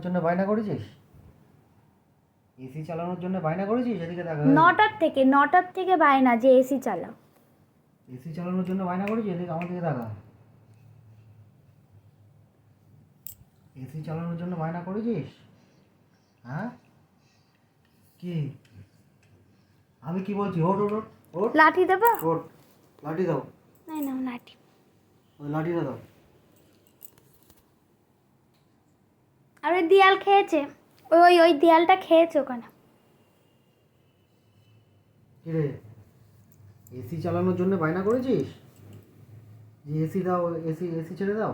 জন্য বায়না করেছিস? এসি চালানোর জন্য বায়না করেছিস? এদিকে দেখা 9টার থেকে বায়না যে এসি চালাও। এসি চালানোর জন্য বায়না করেছিস? এদিকে আমার দিকে দেখা। এসি চালানোর জন্য বায়না করেছিস? হ্যাঁ কি? আমি কি বলছি? ওঠ ওঠ ওঠ ওঠ লাঠি দেবো? ওঠ, লাঠি দাও। না না লাঠি। ওই লাঠিটা দাও। আর ওই দেয়াল খেয়েছে, ওই ওই দেয়ালটা খেয়েছে ওখানে। কি রে, এসি চালানোর জন্য বায়না করেছিস? যে এসি দাও, এসি এসি ছেড়ে দাও।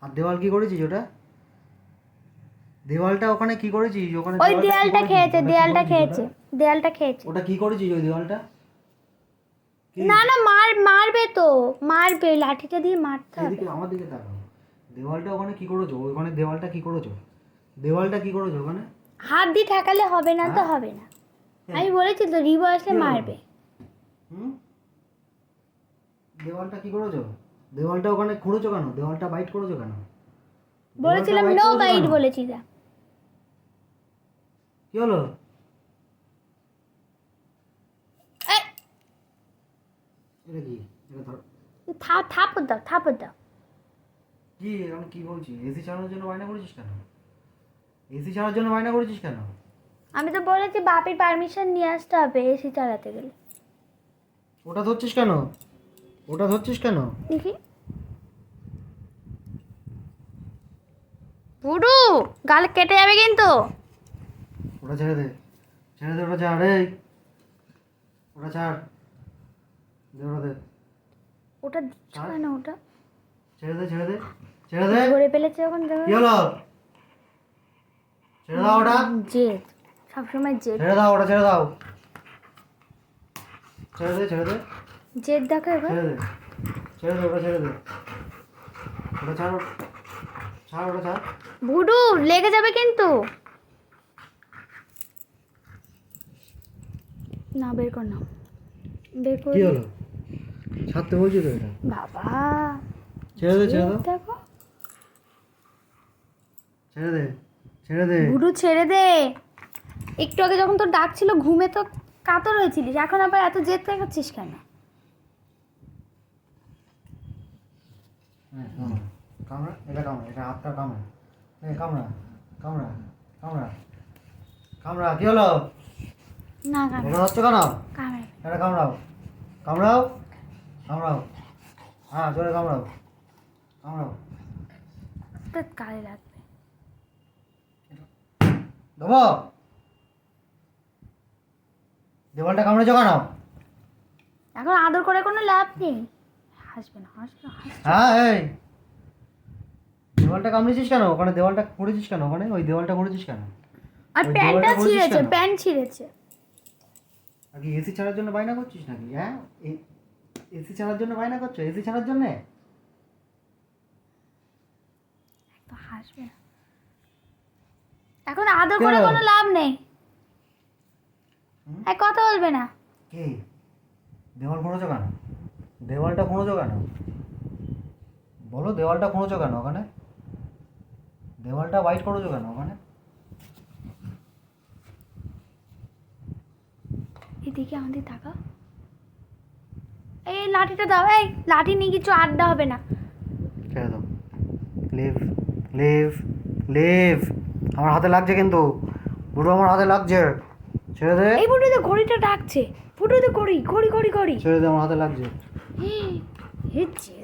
আর দেওয়াল কি করেছিস? ওটা দেওয়ালটা ওখানে কি করেছিস? ওখানে ওই দেয়ালটা খেয়েছে, দেয়ালটা খেয়েছে, দেয়ালটা খেয়েছে। ওটা কি করেছিস ওই দেওয়ালটা? না না মারবে তো, মারবে, লাঠিটা দিয়ে মারতে হবে। এদিকে আমার দিকে তাকাও। দেওয়ালটা ওখানে কি করেছো? ওখানে দেওয়ালটা কি করেছো? দেওয়ালটা কি করেছো ওখানে? হাত দিয়ে ঠেকালে হবে না তো, হবে না। আমি বলেছি তো রিবো আসলে মারবে। দেওয়ালটা কি করেছো? দেওয়ালটা ওখানে খুঁড়েছো কেন? দেওয়ালটা বাইট করেছো কেন? বলেছিলাম নো বাইট বলেছিলাম। কি হলো? এটা কি? এটা ধর। থাপড় দাও, থাপড় দাও। কি আমি কি বলছি? এসি চালানোর জন্য বায়না করেছিস কেন? এসি চালানোর জন্য বায়না করেছিস কেন? আমি তো বলেছি বাপের পারমিশন নিয়ে আসতে হবে এসি চালাতে গেলে। ওটা ধরছিস কেন? ওটা ধরছিস কেন? দেখি পুরু গাল কেটে যাবে কিন্তু। ওটা ছেড়ে দে, ছেড়ে দে, ওটা ছাড়। এই ওটা ছাড়, দে ওটা দে। ওটা দিচ্ছ কেন? ওটা ছেড়ে দে, ছেড়ে দে, ছেড়ে দে। ধরে ফেলেছে যখন কি হলো? ছেড়ে দাও ওটা। জেদ, সবসময় জেদ। ছেড়ে দাও ওটা, ছেড়ে দাও। ছেড়ে দে, ছেড়ে দে, জেদ দেখো এবার। ছেড়ে দে, ছেড়ে দে, ওটা ছেড়ে দে। ওটা ছাড়, ছাড় ওটা ছাড়। ভুডু লেগে যাবে কিন্তু। না বের কর না, বের কর। কি হলো? ছাড়তে বলছি তো এটা। বাবা ছেড়ে দে, ছেড়ে দাও। দেখো ছেড়ে দে, ছেড়ে দে। ভুডু ছেড়ে দে। একটু আগে যখন তোর ডাক ছিল ঘুমে তো কাতর হয়েছিলিস, এখন আবার এত জেদ দেখাচ্ছিস কেন? হ্যাঁ, কামড়া, এটা কামড়া, এটা হাতটা কামড়া। এই কামড়া, কামড়া, কামড়া, কামড়া। কি হলো? না কামড়ে, এটা হচ্ছে কেন? কামড়ে। এটা কামড়াও, কামড়াও, কামড়াও। হ্যাঁ জোরে কামড়াও, কামড়াও। তো গায়ে লাগবে। দেবো। দেওয়ালটা কামড়েছো কেন? এখন আদর করে কোনো লাভ নেই। হাসবে না, হাসবে না, হাসবে। হ্যাঁ এই দেওয়ালটা কামড়েছিস কেন? ওখানে দেওয়ালটা করেছিস কেন? ওখানে ওই দেওয়ালটা করেছিস কেন? আর ওই প্যান্টটা দেওয়ালটা করেছিস ছিঁড়েছে, কেন? প্যান্ট ছিঁড়েছে। আর কি এসি ছাড়ার জন্য বায়না করছিস নাকি? হ্যাঁ এসি ছাড়ার জন্য বায়না করছো? এসি ছাড়ার জন্যে? তো হাসবে না। এখন আদর করে কোনো লাভ নেই। এক কথা বলবে না। কি দেওয়াল খুঁড়েছো কেন? দেওয়ালটা খুঁড়েছো কেন? বলো দেওয়ালটা খুঁড়েছো কেন ওখানে? দেওয়ালটা হোয়াইট করেছো কেন ওখানে? এদিকে আমাদের টাকা। এই লাঠিটা দাও, এই লাঠি নিয়ে কিছু আড্ডা হবে না। ছেড়ে দাও। Leave, leave, leave. আমার হাতে লাগছে কিন্তু, বুড়ো আমার হাতে লাগছে। ছেড়ে দে। এই ফুটুতে ঘড়িটা ডাকছে, ফুটুতে ঘড়ি ঘড়ি ঘড়ি ঘড়ি। ছেড়ে দে, আমার হাতে লাগছে। এই যে